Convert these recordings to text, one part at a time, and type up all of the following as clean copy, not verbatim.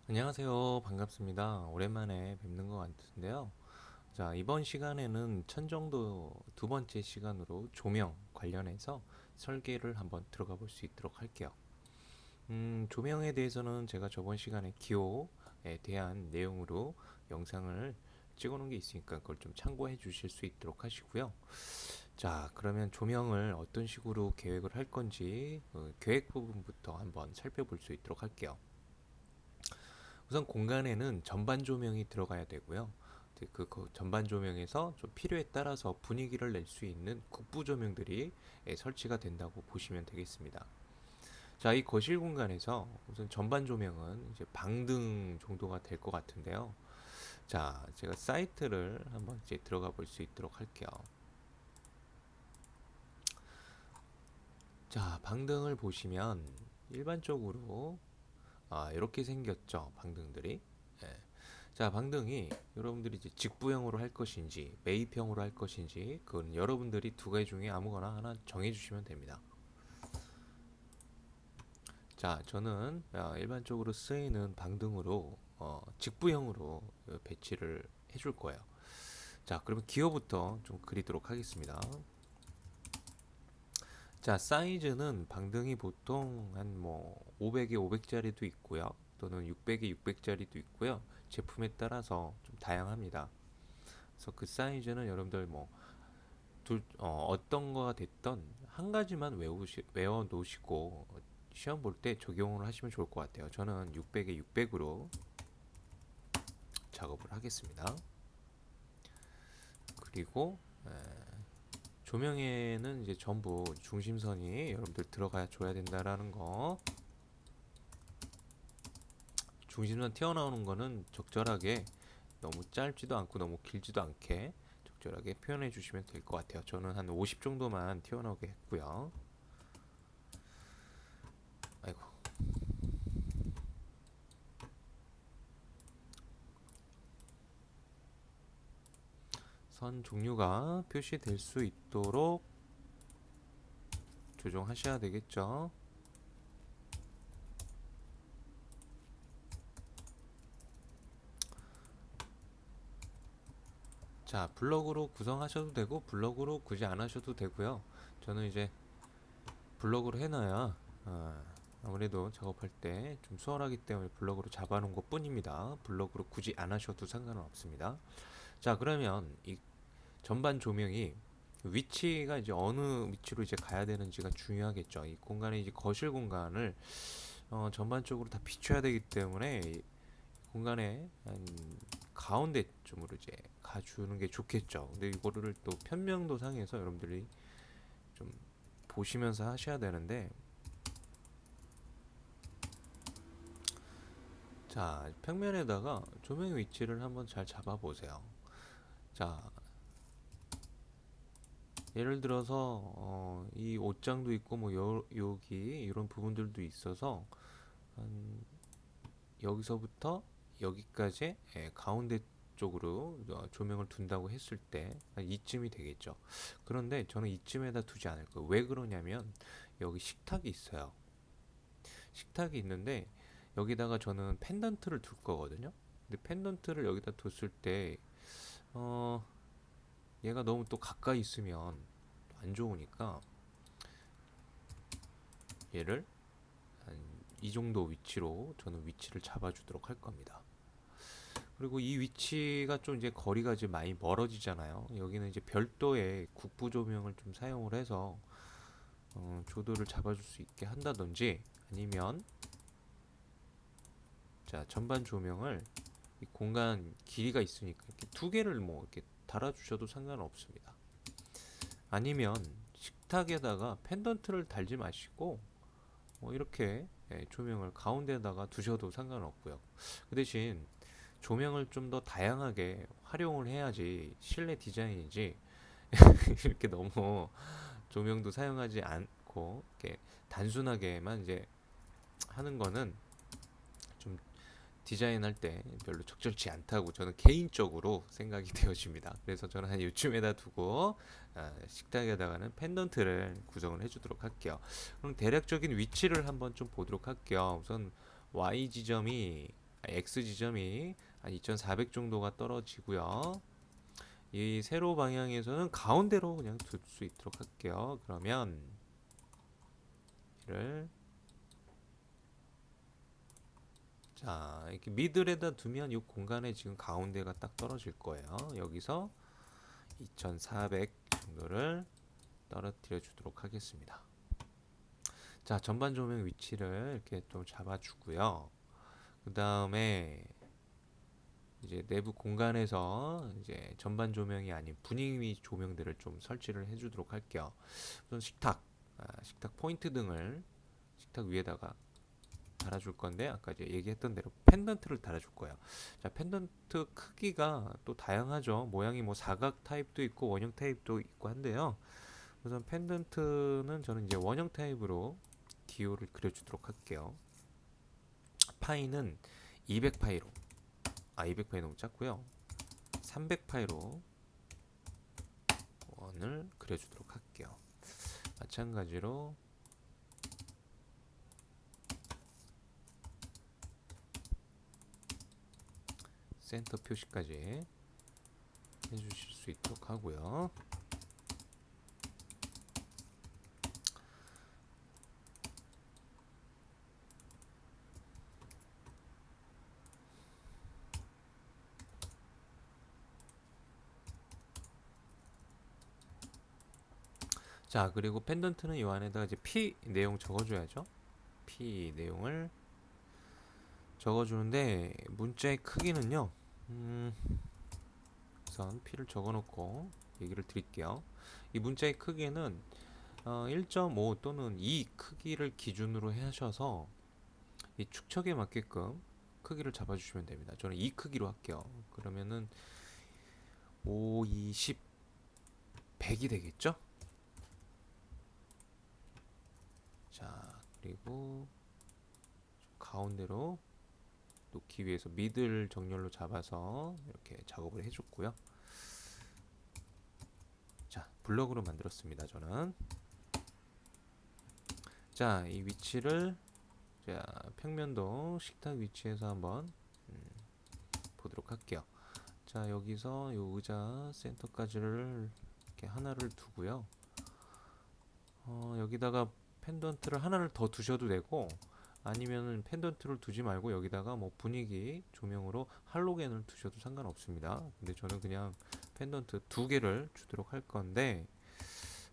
안녕하세요. 반갑습니다. 오랜만에 뵙는 것 같은데요. 자, 이번 시간에는 천정도 두 번째 시간으로 조명 관련해서 설계를 한번 들어가 볼 수 있도록 할게요. 조명에 대해서는 제가 저번 시간에 기호에 대한 내용으로 영상을 찍어 놓은 게 있으니까 그걸 좀 참고해 주실 수 있도록 하시고요. 자, 그러면 조명을 어떤 식으로 계획을 할 건지 계획 부분부터 한번 살펴볼 수 있도록 할게요. 우선 공간에는 전반 조명이 들어가야 되고요. 그 전반 조명에서 좀 필요에 따라서 분위기를 낼 수 있는 국부 조명들이 설치가 된다고 보시면 되겠습니다. 자, 이 거실 공간에서 우선 전반 조명은 이제 방등 정도가 될 것 같은데요. 자, 제가 사이트를 한번 이제 들어가 볼 수 있도록 할게요. 자, 방등을 보시면 일반적으로 이렇게 생겼죠. 방등들이. 예. 자, 방등이 여러분들이 이제 직부형으로 할 것인지 매입형으로 할 것인지 그건 여러분들이 두 가지 중에 아무거나 하나 정해 주시면 됩니다. 자, 저는 일반적으로 쓰이는 방등으로 직부형으로 배치를 해줄 거예요. 자, 그러면 기호부터 좀 그리도록 하겠습니다. 자, 사이즈는 방등이 보통 한 뭐 500에 500짜리도 있고요. 또는 600에 600짜리도 있고요. 제품에 따라서 좀 다양합니다. 그래서 그 사이즈는 여러분들 뭐 어떤 거가 됐던 한 가지만 외워 놓으시고 시험 볼 때 적용을 하시면 좋을 것 같아요. 저는 600에 600으로 작업을 하겠습니다. 그리고 조명에는 이제 전부 중심선이 여러분들 들어가 줘야 된다라는 거. 중심선 튀어나오는 거는 적절하게 너무 짧지도 않고 너무 길지도 않게 적절하게 표현해 주시면 될 것 같아요. 저는 한 50 정도만 튀어나오게 했고요. 아이고. 선 종류가 표시될 수 있도록 조정하셔야 되겠죠. 자, 블럭으로 구성하셔도 되고 블럭으로 굳이 안 하셔도 되고요. 저는 이제 블럭으로 해놔야 아무래도 작업할 때 좀 수월하기 때문에 블럭으로 잡아놓은 것 뿐입니다. 블럭으로 굳이 안 하셔도 상관은 없습니다. 자, 그러면 이 전반 조명이 위치가 이제 어느 위치로 이제 가야 되는지가 중요하겠죠. 이 공간의 이제 거실 공간을 전반적으로 다 비춰야 되기 때문에 이 공간의 한 가운데쯤으로 이제 가주는 게 좋겠죠. 근데 이거를 또 편명도 상에서 여러분들이 좀 보시면서 하셔야 되는데, 자, 평면에다가 조명 위치를 한번 잘 잡아 보세요. 자, 예를 들어서 이 옷장도 있고 뭐 여기 이런 부분들도 있어서 한 여기서부터 여기까지 가운데 쪽으로 조명을 둔다고 했을 때 이쯤이 되겠죠. 그런데 저는 이쯤에다 두지 않을 거예요. 왜 그러냐면 여기 식탁이 있어요. 식탁이 있는데 여기다가 저는 펜던트를 둘 거거든요. 근데 펜던트를 여기다 뒀을 때 어, 얘가 너무 또 가까이 있으면 안 좋으니까 얘를 한 이 정도 위치로 저는 위치를 잡아주도록 할 겁니다. 그리고 이 위치가 좀 이제 거리가 이제 많이 멀어지잖아요. 여기는 이제 별도의 국부 조명을 좀 사용을 해서 조도를 잡아줄 수 있게 한다든지 아니면 자 전반 조명을 이 공간 길이가 있으니까 이렇게 두 개를 뭐 이렇게 달아주셔도 상관없습니다. 아니면 식탁에다가 펜던트를 달지 마시고 뭐 이렇게 조명을 가운데다가 두셔도 상관없고요. 그 대신 조명을 좀 더 다양하게 활용을 해야지 실내 디자인이지 이렇게 너무 조명도 사용하지 않고 이렇게 단순하게만 이제 하는 거는 좀 디자인할 때 별로 적절치 않다고 저는 개인적으로 생각이 되어집니다. 그래서 저는 한 요쯤에다 두고 식탁에다가는 펜던트를 구성을 해주도록 할게요. 그럼 대략적인 위치를 한번 좀 보도록 할게요. 우선 Y 지점이 X 지점이 한 2400 정도가 떨어지고요. 이 세로 방향에서는 가운데로 그냥 둘 수 있도록 할게요. 그러면 이를 자 이렇게 미들에다 두면 이 공간에 지금 가운데가 딱 떨어질 거예요. 여기서 2400 정도를 떨어뜨려 주도록 하겠습니다. 자, 전반 조명 위치를 이렇게 좀 잡아주고요. 그 다음에 이제 내부 공간에서 이제 전반 조명이 아닌 분위기 조명들을 좀 설치를 해주도록 할게요. 우선 식탁, 식탁 포인트 등을 식탁 위에다가 달아줄 건데 아까 이제 얘기했던 대로 펜던트를 달아줄 거예요. 자, 펜던트 크기가 또 다양하죠. 모양이 뭐 사각 타입도 있고 원형 타입도 있고 한데요. 우선 펜던트는 저는 이제 원형 타입으로 기호를 그려주도록 할게요. 파이는 200파이로 200파이 너무 작고요. 300파이로 원을 그려주도록 할게요. 마찬가지로 센터 표시까지 해주실 수 있도록 하고요. 자, 그리고 펜던트는 이 안에다가 이제 P 내용 적어줘야죠. P 내용을 적어주는데 문자의 크기는요. 우선 P를 적어놓고 얘기를 드릴게요. 이 문자의 크기는 1.5 또는 2 크기를 기준으로 하셔서 이 축척에 맞게끔 크기를 잡아주시면 됩니다. 저는 2 크기로 할게요. 그러면은 5, 20, 100이 되겠죠? 자, 그리고 가운데로 놓기 위해서 미들 정렬로 잡아서 이렇게 작업을 해줬고요. 자, 블럭으로 만들었습니다. 저는 자, 이 위치를 자, 평면도 식탁 위치에서 한번 보도록 할게요. 자, 여기서 이 의자 센터까지를 이렇게 하나를 두고요. 여기다가 펜던트를 하나를 더 두셔도 되고 아니면은 펜던트를 두지 말고 여기다가 뭐 분위기 조명으로 할로겐을 두셔도 상관없습니다. 근데 저는 그냥 펜던트 두 개를 주도록 할 건데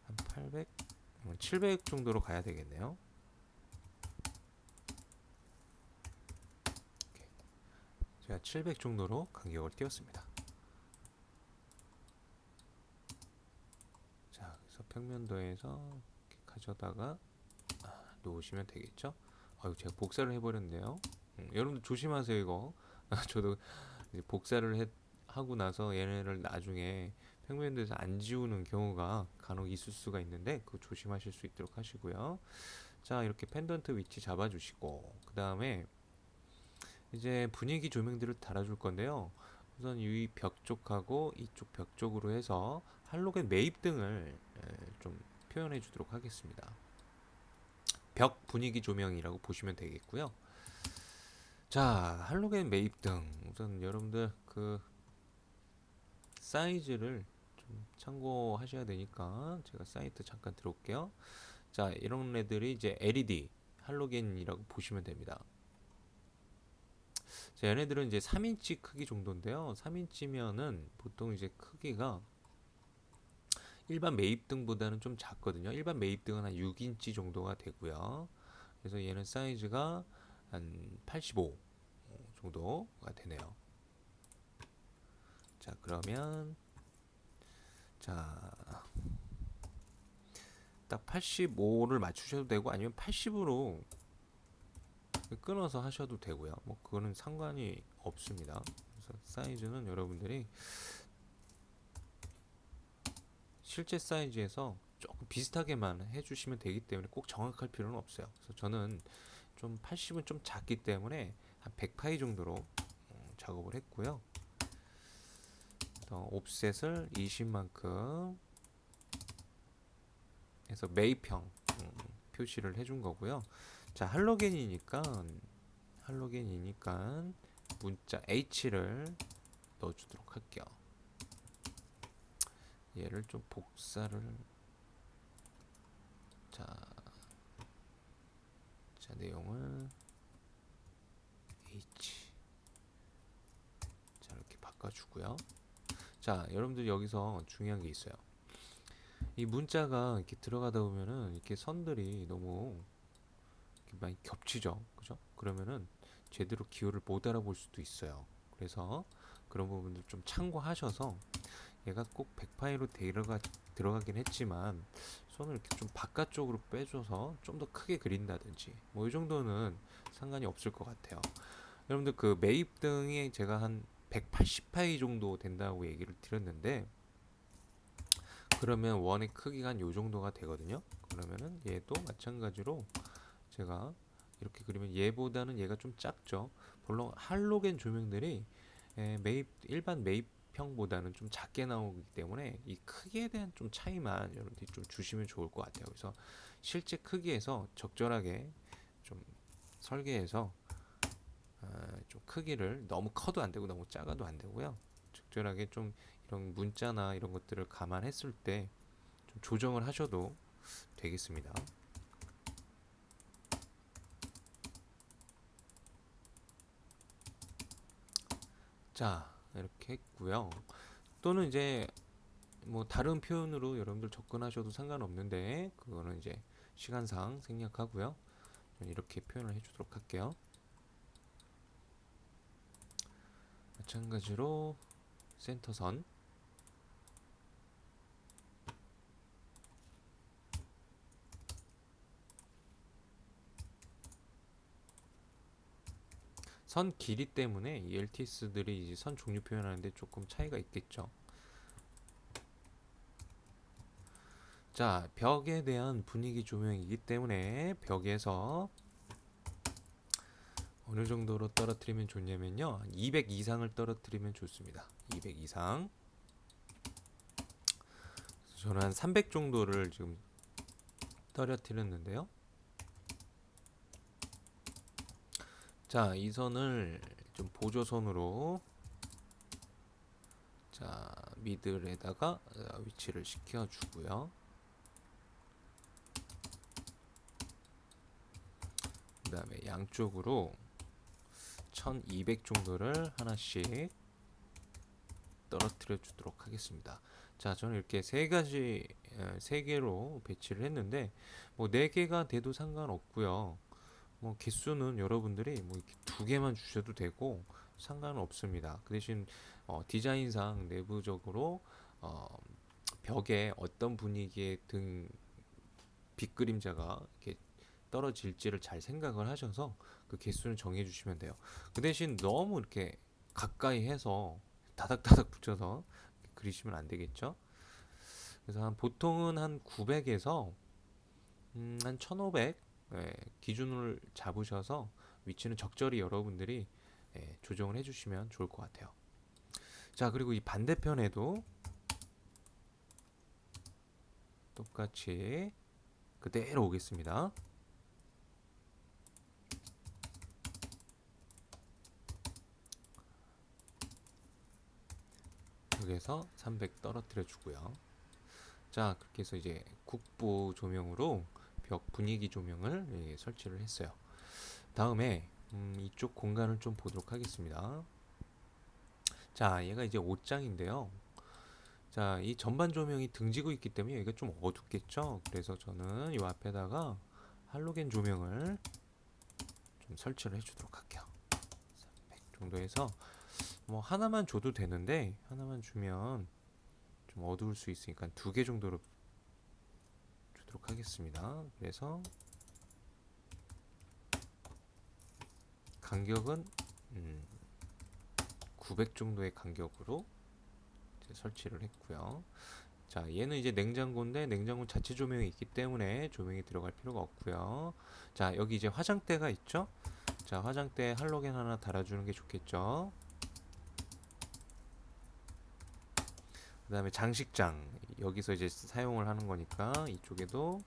한 800, 700 정도로 가야 되겠네요. 제가 700 정도로 간격을 띄웠습니다. 자, 그래서 평면도에서 이렇게 가져다가 놓으시면 되겠죠. 아유, 제가 복사를 해버렸네요. 여러분들 조심하세요 이거. 저도 이제 하고 나서 얘네를 나중에 평면도에서 안 지우는 경우가 간혹 있을 수가 있는데 그거 조심하실 수 있도록 하시고요. 자, 이렇게 펜던트 위치 잡아주시고 그 다음에 이제 분위기 조명들을 달아줄 건데요. 우선 이 벽 쪽하고 이쪽 벽 쪽으로 해서 할로겐 매입등을 좀 표현해 주도록 하겠습니다. 벽 분위기 조명이라고 보시면 되겠고요. 자, 할로겐 매입등 우선 여러분들 그 사이즈를 좀 참고하셔야 되니까 제가 사이트 잠깐 들어올게요. 자, 이런 애들이 이제 LED 할로겐이라고 보시면 됩니다. 자, 얘네들은 이제 3인치 크기 정도인데요. 3인치면은 보통 이제 크기가 일반 매입등보다는 좀 작거든요. 일반 매입등은 한 6인치 정도가 되고요. 그래서 얘는 사이즈가 한 85 정도가 되네요. 자, 그러면 자, 딱 85를 맞추셔도 되고 아니면 80으로 끊어서 하셔도 되고요. 뭐 그거는 상관이 없습니다. 그래서 사이즈는 여러분들이 실제 사이즈에서 조금 비슷하게만 해주시면 되기 때문에 꼭 정확할 필요는 없어요. 그래서 저는 좀 80은 좀 작기 때문에 한 100파이 정도로 작업을 했고요. 옵셋을 20만큼 해서 매입형 표시를 해준 거고요. 자, 할로겐이니까 문자 H를 넣어주도록 할게요. 얘를 좀 복사를 자, 내용을 H 자 이렇게 바꿔주고요. 자 여러분들 여기서 중요한 게 있어요. 이 문자가 이렇게 들어가다 보면은 이렇게 선들이 너무 이렇게 많이 겹치죠, 그죠? 그러면은 제대로 기호를 못 알아볼 수도 있어요. 그래서 그런 부분들 좀 참고하셔서 얘가 꼭 100파이로 들어가긴 했지만 손을 이렇게 좀 바깥쪽으로 빼줘서 좀 더 크게 그린다든지 뭐 이 정도는 상관이 없을 것 같아요. 여러분들 그 매입 등이 제가 한 180파이 정도 된다고 얘기를 드렸는데 그러면 원의 크기가 한 요 정도가 되거든요. 그러면은 얘도 마찬가지로 제가 이렇게 그리면 얘보다는 얘가 좀 작죠. 물론 할로겐 조명들이 일반 매입형보다는 좀 작게 나오기 때문에 이 크기에 대한 좀 차이만 여러분들이 좀 주시면 좋을 것 같아요. 그래서 실제 크기에서 적절하게 좀 설계해서 좀 크기를 너무 커도 안 되고 너무 작아도 안 되고요. 적절하게 좀 이런 문자나 이런 것들을 감안했을 때 좀 조정을 하셔도 되겠습니다. 자, 이렇게 했고요. 또는 이제 뭐 다른 표현으로 여러분들 접근하셔도 상관없는데 그거는 이제 시간상 생략하고요. 저는 이렇게 표현을 해주도록 할게요. 마찬가지로 센터선 선 길이 때문에 이 LTS들이 이제 선 종류 표현하는데 조금 차이가 있겠죠. 자, 벽에 대한 분위기 조명이기 때문에 벽에서 어느 정도로 떨어뜨리면 좋냐면요. 200 이상을 떨어뜨리면 좋습니다. 200 이상. 저는 한 300 정도를 지금 떨어뜨렸는데요. 자, 이 선을 좀 보조선으로 자, 미들에다가 위치를 시켜 주고요. 그 다음에 양쪽으로 1200 정도를 하나씩 떨어뜨려 주도록 하겠습니다. 자, 저는 이렇게 세 개로 배치를 했는데 뭐 네 개가 돼도 상관없고요. 뭐 개수는 여러분들이 뭐 이렇게 두 개만 주셔도 되고 상관은 없습니다. 그 대신 디자인상 내부적으로 어, 벽에 어떤 분위기의 등 빛그림자가 이렇게 떨어질지를 잘 생각을 하셔서 그 개수는 정해 주시면 돼요. 그 대신 너무 이렇게 가까이 해서 다닥다닥 붙여서 그리시면 안 되겠죠. 그래서 보통은 한 900에서 한 1500 기준을 잡으셔서 위치는 적절히 여러분들이 조정을 해주시면 좋을 것 같아요. 자, 그리고 이 반대편에도 똑같이 그대로 오겠습니다. 여기서 300 떨어뜨려 주고요. 자, 그렇게 해서 이제 국보 조명으로 벽 분위기 조명을 설치를 했어요. 다음에 이쪽 공간을 좀 보도록 하겠습니다. 자, 얘가 이제 옷장인데요. 자, 이 전반 조명이 등지고 있기 때문에 여기가 좀 어둡겠죠. 그래서 저는 이 앞에다가 할로겐 조명을 좀 설치를 해주도록 할게요. 300 정도 해서 뭐 하나만 줘도 되는데 하나만 주면 좀 어두울 수 있으니까 두 개 정도로 주도록 하겠습니다. 그래서 간격은 900 정도의 간격으로 설치를 했고요. 자, 얘는 이제 냉장고인데 냉장고 자체 조명이 있기 때문에 조명이 들어갈 필요가 없고요. 자, 여기 이제 화장대가 있죠. 자, 화장대 할로겐 하나 달아주는 게 좋겠죠. 그 다음에 장식장, 여기서 이제 사용을 하는 거니까 이쪽에도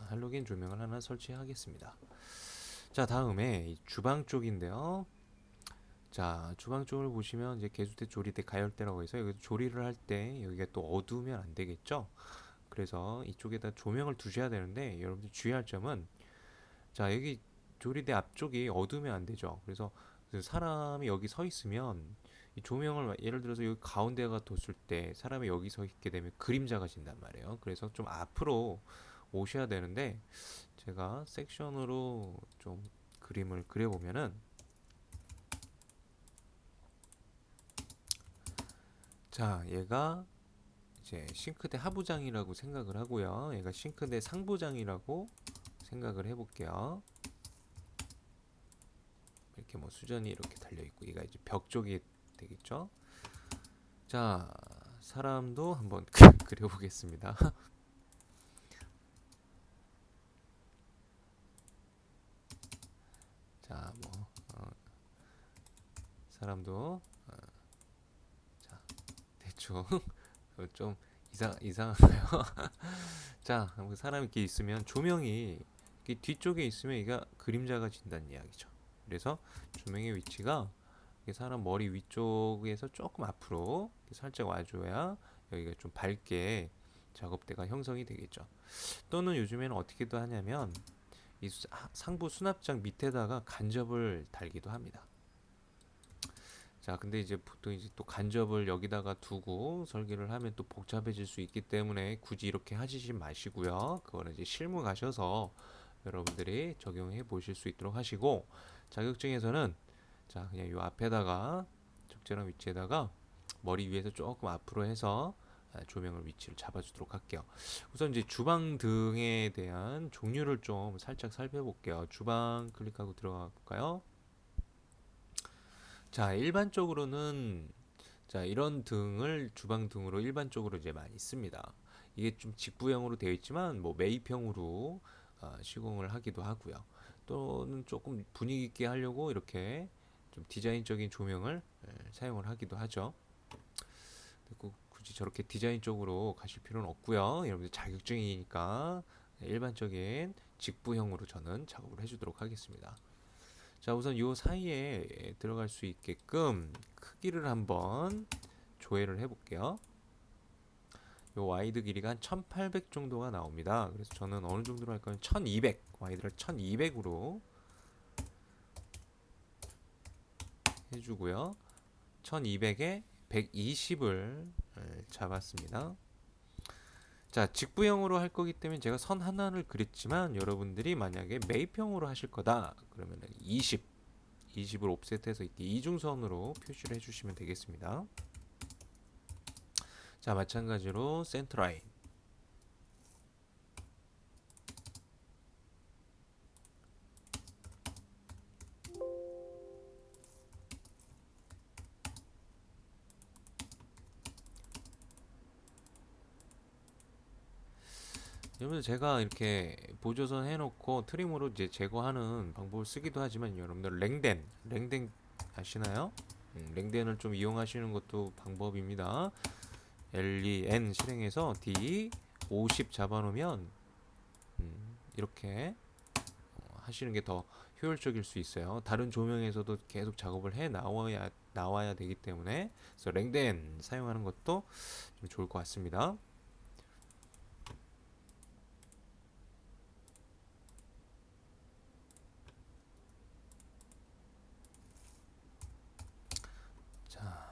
할로겐 조명을 하나 설치하겠습니다. 자, 다음에 이 주방 쪽인데요. 자, 주방 쪽을 보시면 이제 개수대, 조리대, 가열대라고 해서 여기 조리를 할 때 여기가 또 어두우면 안 되겠죠. 그래서 이쪽에다 조명을 두셔야 되는데, 여러분들 주의할 점은, 자, 여기 조리대 앞쪽이 어두우면 안 되죠. 그래서 그 사람이 여기 서 있으면 이 조명을 예를 들어서 여기 가운데가 뒀을 때 사람이 여기 서 있게 되면 그림자가 진단 말이에요. 그래서 좀 앞으로 오셔야 되는데, 제가 섹션으로 좀 그림을 그려보면은, 자, 얘가 이제 싱크대 하부장이라고 생각을 하고요. 얘가 싱크대 상부장이라고 생각을 해볼게요. 이렇게 뭐 수전이 이렇게 달려 있고, 얘가 이제 벽 쪽이 되겠죠. 자, 사람도 한번 그려보겠습니다. 자, 뭐 사람도 자, 대충 좀 이상한가요? 자, 뭐 사람이 이렇게 있으면 조명이 이렇게 뒤쪽에 있으면 얘가 그림자가 진다는 이야기죠. 그래서 조명의 위치가 사람 머리 위쪽에서 조금 앞으로 살짝 와줘야 여기가 좀 밝게 작업대가 형성이 되겠죠. 또는 요즘에는 어떻게도 하냐면 이 상부 수납장 밑에다가 간접을 달기도 합니다. 자, 근데 이제 보통 이제 또 간접을 여기다가 두고 설계를 하면 또 복잡해질 수 있기 때문에 굳이 이렇게 하시지 마시고요. 그거는 이제 실무 가셔서 여러분들이 적용해 보실 수 있도록 하시고, 자격증에서는 자, 그냥 요 앞에다가 적절한 위치에다가 머리 위에서 조금 앞으로 해서 조명을 위치를 잡아주도록 할게요. 우선 이제 주방 등에 대한 종류를 좀 살짝 살펴볼게요. 주방 클릭하고 들어가 볼까요? 자, 일반적으로는 자, 이런 등을 주방 등으로 일반적으로 이제 많이 씁니다. 이게 좀 직부형으로 되어 있지만 뭐 매입형으로 시공을 하기도 하고요. 또는 조금 분위기 있게 하려고 이렇게 좀 디자인적인 조명을 사용을 하기도 하죠. 꼭 굳이 저렇게 디자인적으로 가실 필요는 없고요. 여러분들 자격증이니까 일반적인 직부형으로 저는 작업을 해주도록 하겠습니다. 자, 우선 요 사이에 들어갈 수 있게끔 크기를 한번 조회를 해볼게요. 요 와이드 길이가 한 1800 정도가 나옵니다. 그래서 저는 어느 정도로 할 거면 1200, 와이드를 1200으로 해주고요. 1200에 120을 잡았습니다. 자, 직부형으로 할 거기 때문에 제가 선 하나를 그렸지만, 여러분들이 만약에 매입형으로 하실 거다 그러면 20을 옵셋해서 이렇게 이중선으로 표시를 해주시면 되겠습니다. 자, 마찬가지로 센터라인. 여러분들 제가 이렇게 보조선 해놓고 트림으로 이제 제거하는 방법을 쓰기도 하지만, 여러분들 랭덴 아시나요? 랭덴을 좀 이용하시는 것도 방법입니다. LEN 실행해서 D 50 잡아놓으면 이렇게 하시는 게 더 효율적일 수 있어요. 다른 조명에서도 계속 작업을 해 나와야 되기 때문에, 그래서 랭덴 사용하는 것도 좀 좋을 것 같습니다. 자,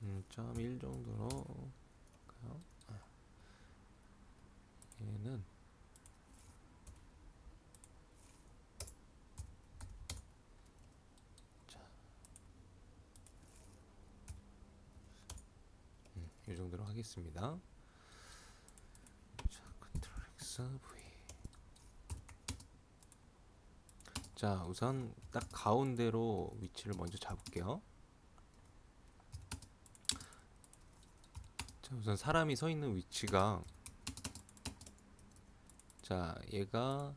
1.1 정도로 할까요? 얘는 자, 이 정도로 하겠습니다. 자, 컨트롤 X V. 자, 우선 딱 가운데로 위치를 먼저 잡을게요. 자, 우선 사람이 서 있는 위치가, 자, 얘가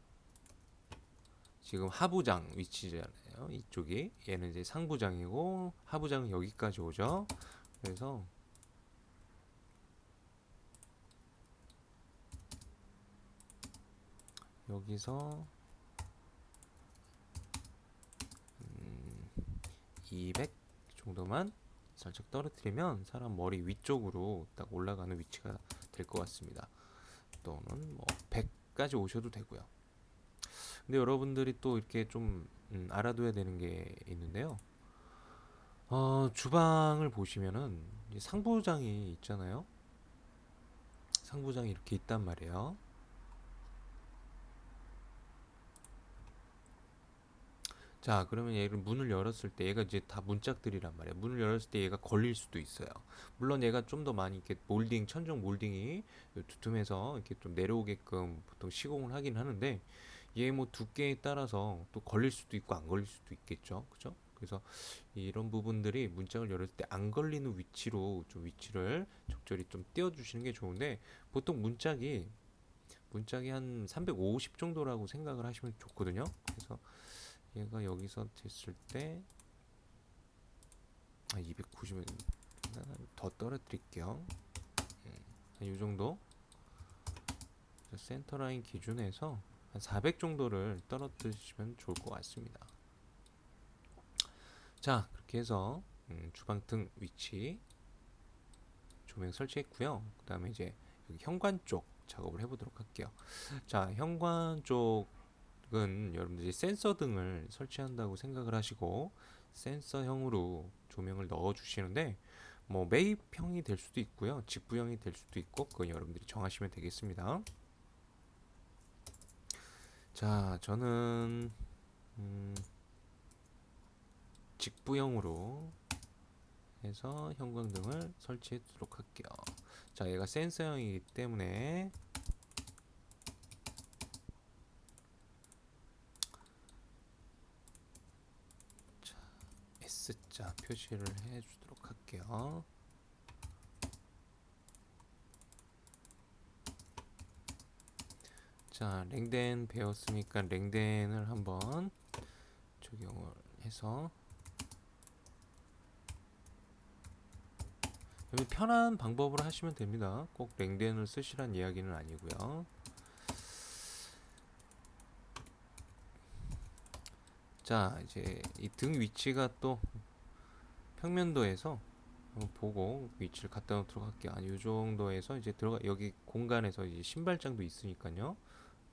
지금 하부장 위치잖아요. 이쪽이 얘는 이제 상부장이고 하부장은 여기까지 오죠. 그래서 여기서 200 정도만 살짝 떨어뜨리면 사람 머리 위쪽으로 딱 올라가는 위치가 될 것 같습니다. 또는 뭐 100까지 오셔도 되고요. 근데 여러분들이 또 이렇게 좀 알아둬야 되는 게 있는데요. 주방을 보시면은 상부장이 있잖아요. 상부장이 이렇게 있단 말이에요. 자, 그러면 얘를 문을 열었을 때 얘가 이제 다 문짝들이란 말이에요. 문을 열었을 때 얘가 걸릴 수도 있어요. 물론 얘가 좀 더 많이 이렇게 몰딩, 천정 몰딩이 두툼해서 이렇게 좀 내려오게끔 보통 시공을 하긴 하는데 얘 뭐 두께에 따라서 또 걸릴 수도 있고 안 걸릴 수도 있겠죠. 그죠? 그래서 이런 부분들이 문짝을 열을 때 안 걸리는 위치로 좀 위치를 적절히 좀 띄워주시는 게 좋은데 보통 문짝이 한 350 정도라고 생각을 하시면 좋거든요. 그래서 얘가 여기서 됐을 때 290은 더 떨어뜨릴게요. 이 정도 센터 라인 기준에서 한 400 정도를 떨어뜨리시면 좋을 것 같습니다. 자, 그렇게 해서 주방 등 위치 조명 설치했고요. 그 다음에 이제 여기 현관 쪽 작업을 해보도록 할게요. 자, 현관 쪽은 여러분들이 센서 등을 설치한다고 생각을 하시고 센서형으로 조명을 넣어 주시는데 뭐 매입형이 될 수도 있고요, 직부형이 될 수도 있고 그건 여러분들이 정하시면 되겠습니다. 자, 저는 직부형으로 해서 형광등을 설치해 두도록 할게요. 자, 얘가 센서형이기 때문에 자, S자 표시를 해 주도록 할게요. 자, 랭덴 배웠으니까 랭덴을 한번 적용을 해서 편한 방법으로 하시면 됩니다. 꼭 랭덴을 쓰시란 이야기는 아니고요. 자, 이제 이 등 위치가 또 평면도에서 한번 보고 위치를 갖다 놓도록 할게요. 이 정도에서 이제 들어가 여기 공간에서 이제 신발장도 있으니까요.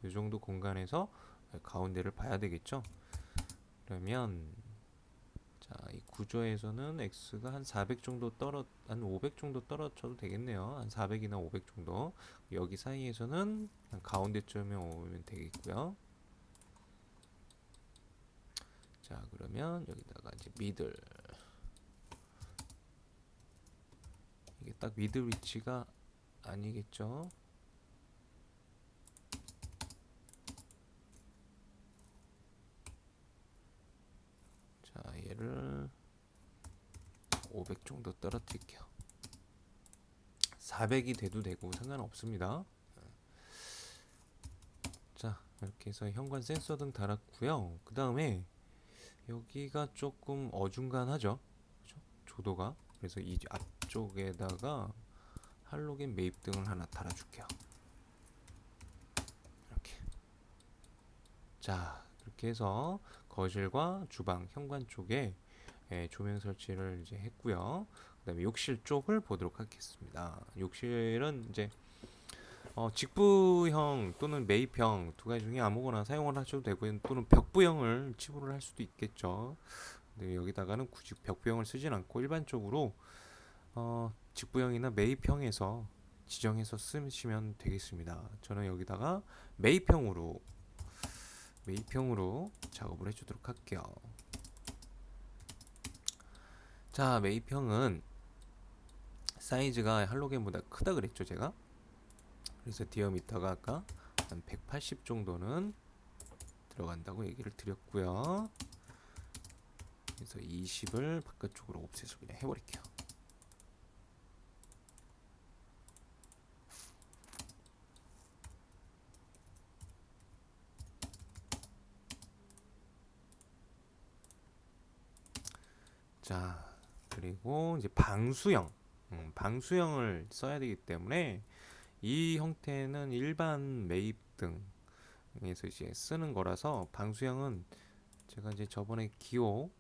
이 정도 공간에서 가운데를 봐야 되겠죠. 그러면 자, 이 구조에서는 x가 한 400 정도 한 500 정도 떨어져도 되겠네요. 한 400이나 500 정도. 여기 사이에서는 가운데쯤에 오면 되겠고요. 자, 그러면 여기다가 이제 미들, 이게 딱 미들 위치가 아니겠죠. 자, 얘를 500 정도 떨어뜨릴게요. 400이 돼도 되고 상관없습니다. 자, 이렇게 해서 현관 센서 등 달았고요. 그 다음에 여기가 조금 어중간하죠, 그죠? 조도가. 그래서 이 앞쪽에다가 할로겐 매입 등을 하나 달아줄게요. 이렇게. 자, 이렇게 해서 거실과 주방, 현관 쪽에 조명 설치를 이제 했고요. 그다음에 욕실 쪽을 보도록 하겠습니다. 욕실은 이제 직부형 또는 매입형 두 가지 중에 아무거나 사용을 하셔도 되고요. 또는 벽부형을 치부를 할 수도 있겠죠. 근데 여기다가는 굳이 벽부형을 쓰진 않고 일반적으로 직부형이나 매입형에서 지정해서 쓰시면 되겠습니다. 저는 여기다가 매입형으로 작업을 해주도록 할게요. 자, 매입형은 사이즈가 할로겐보다 크다 그랬죠, 제가. 그래서 디어미터가 아까 한 180 정도는 들어간다고 얘기를 드렸고요. 그래서 20을 바깥쪽으로 옵셋을 그냥 해버릴게요. 자, 그리고 이제 방수형, 방수형을 써야 되기 때문에 이 형태는 일반 매입 등에서 이제 쓰는 거라서 방수형은 제가 이제 저번에 기호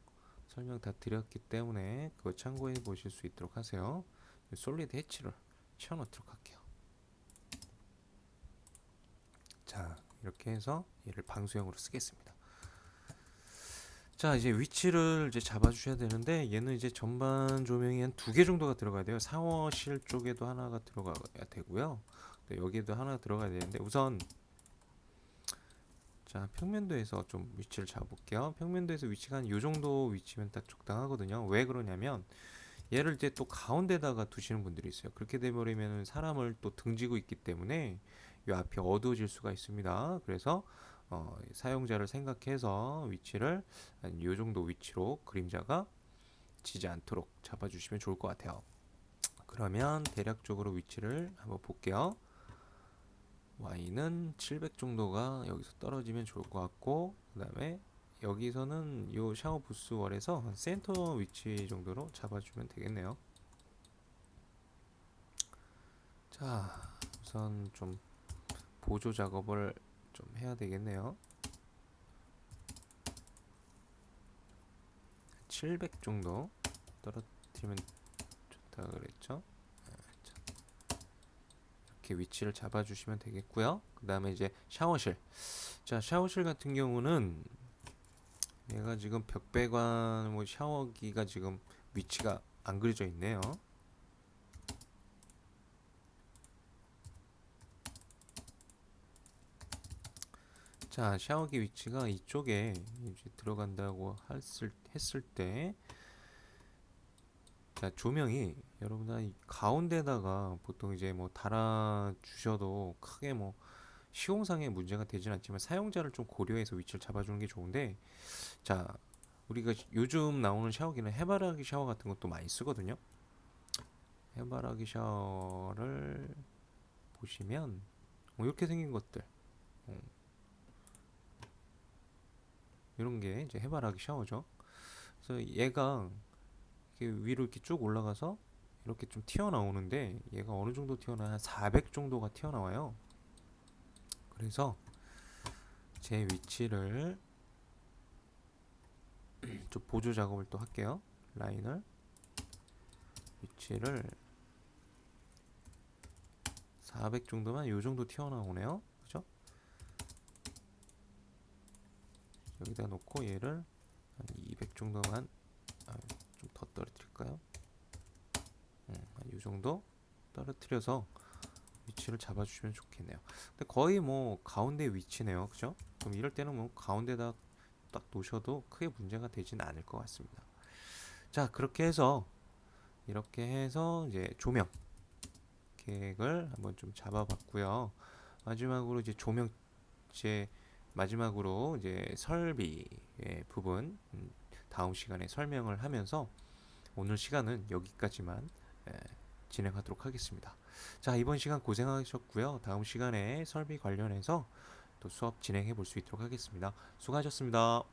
설명 다 드렸기 때문에 그거 참고해 보실 수 있도록 하세요. 솔리드 해치를 치워놓도록 할게요. 자, 이렇게 해서 얘를 방수형으로 쓰겠습니다. 자, 이제 위치를 이제 잡아주셔야 되는데 얘는 이제 전반 조명이 한 2개 정도가 들어가야 돼요. 샤워실 쪽에도 하나가 들어가야 되고요. 여기에도 하나 들어가야 되는데 우선 자, 평면도에서 좀 위치를 잡아볼게요. 평면도에서 위치가 한 요 정도 위치면 딱 적당하거든요. 왜 그러냐면 얘를 이제 또 가운데다가 두시는 분들이 있어요. 그렇게 되버리면 사람을 또 등지고 있기 때문에 이 앞이 어두워질 수가 있습니다. 그래서 사용자를 생각해서 위치를 한 요 정도 위치로 그림자가 지지 않도록 잡아주시면 좋을 것 같아요. 그러면 대략적으로 위치를 한번 볼게요. Y는 700 정도가 여기서 떨어지면 좋을 것 같고, 그 다음에 여기서는 이 샤워 부스 월에서 한 센터 위치 정도로 잡아주면 되겠네요. 자, 우선 좀 보조 작업을 좀 해야 되겠네요. 700 정도 떨어뜨리면 좋다 그랬죠. 이렇게 위치를 잡아주시면 되겠고요. 그 다음에 이제 샤워실. 자, 샤워실 같은 경우는 얘가 지금 벽배관 뭐 샤워기가 지금 위치가 안 그려져 있네요. 자, 샤워기 위치가 이쪽에 이제 들어간다고 했을 때, 자, 조명이 여러분들 가운데다가 보통 이제 뭐 달아 주셔도 크게 뭐 시공상의 문제가 되진 않지만 사용자를 좀 고려해서 위치를 잡아주는 게 좋은데, 자, 우리가 요즘 나오는 샤워기는 해바라기 샤워 같은 것도 많이 쓰거든요. 해바라기 샤워를 보시면 이렇게 생긴 것들, 이런 게 이제 해바라기 샤워죠. 그래서 얘가 이렇게 위로 이렇게 쭉 올라가서 이렇게 좀 튀어나오는데 얘가 어느 정도 튀어나와? 한 400 정도가 튀어나와요. 그래서 제 위치를 좀 보조 작업을 또 할게요. 라인을 위치를 400 정도만 요 정도 튀어나오네요. 그죠? 여기다 놓고 얘를 한 200 정도만 좀 더 떨어뜨릴까요? 한 요 정도 떨어뜨려서 위치를 잡아주시면 좋겠네요. 근데 거의 뭐 가운데 위치네요. 그죠? 그럼 이럴 때는 뭐 가운데다 딱 놓으셔도 크게 문제가 되진 않을 것 같습니다. 자, 그렇게 해서 이렇게 해서 이제 조명 계획을 한번 좀 잡아봤고요. 마지막으로 이제 조명 제 마지막으로 이제 설비 부분 다음 시간에 설명을 하면서 오늘 시간은 여기까지만 진행하도록 하겠습니다. 자, 이번 시간 고생하셨고요. 다음 시간에 설비 관련해서 또 수업 진행해 볼 수 있도록 하겠습니다. 수고하셨습니다.